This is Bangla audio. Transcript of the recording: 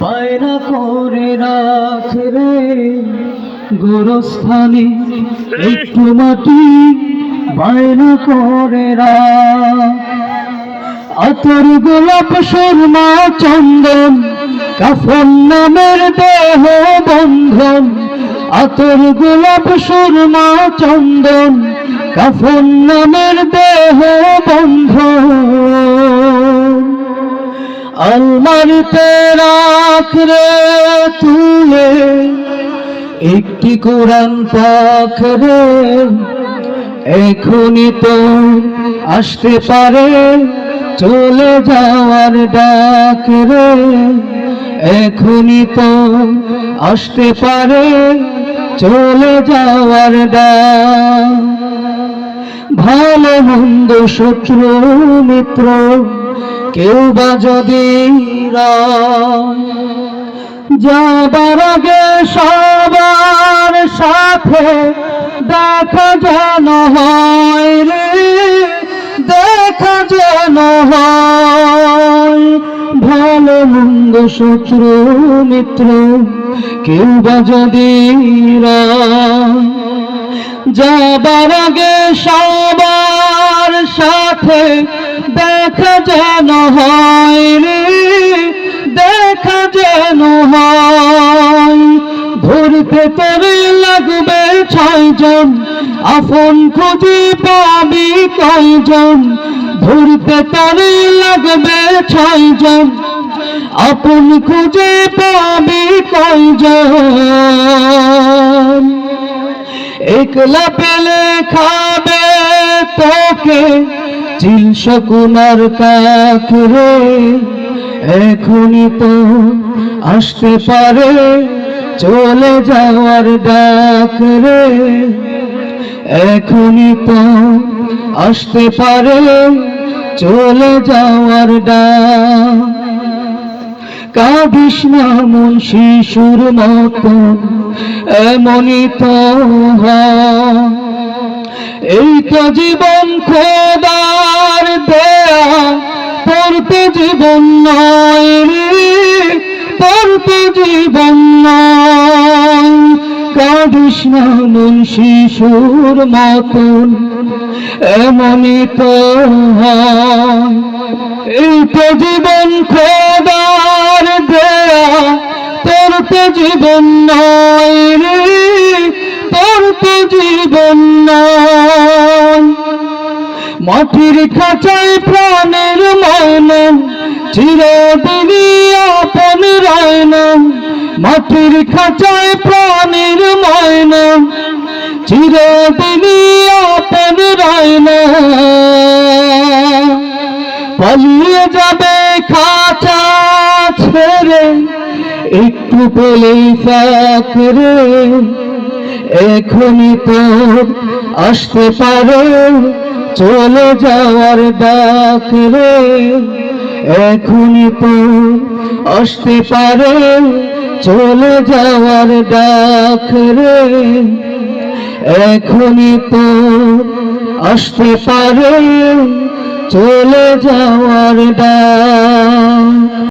বায়না করে রাখ রে গোরস্থানে একটু মাটি বায়না করে রাখ। আতর গোলাপ সুরমা চন্দন কাফন নামের দেহ বন্ধন। আতর গোলাপ সুরমা চন্দন কাফন নামের দেহ বন্ধন। আলমারিতে রাখ রে তুলে একটি কোরআন পাক রে। এখনই তো আসতে পারে চলে যাওয়ার ডাক রে। এখনই তো আসতে পারে চলে যাওয়ার ডাক। ভালো মন্দ শত্রু মিত্র কেউ বা যদি যাবার আগে সবার সাথে দেখা যেন হয় রে। দেখা যেন হয় ভালো মন্দ শত্রু মিত্র কেউ বা যদি যাবার আগে সবার সাথে দেখা যেন হয় রে। দেখা যেন হয় ধরতে তোরে লাগবে 6 জন আপন খুঁজে পাবি কয়জন। ধরতে তোরে লাগবে 6 জন আপন খুঁজে পাবি কয়জন। একলা পেলে খাবে তোকে চিল শকুনার কাক রে। এখনই তো আসতে পারে চলে যাওয়ার ডাক রে। এখনই তো আসতে পারে চলে যাওয়ার ডাক। কাঁদিস না মন শিশুর মতন এমনই তো হয়। এই তো জীবন খোদার দেয়া তোর তো জীবন নয় রে। তোর তো জীবন নয়। কাঁদিস না মন শিশুর মতন এমনই তো হয়। এই তো জীবন খোদার দেয়া তোর তো জীবন নয় রে। তোর তো জীবন নয়। মাটির খাঁচায় প্রাণের ময়না চিরদিনই আপন রয় না। মাটির খাঁচায় প্রাণের ময়না চিরদিনই আপন রয় না। পালিয়ে যাবে খাঁচা ছেড়ে একটু পেলেই ফাঁক রে। এখনই তো আসতে পারে চলে যাওয়ার ডাক রে। এখনই তো আসতে পারে চলে যাওয়ার ডাক রে। এখনই তো আসতে পারে চলে যাওয়ার ডাক।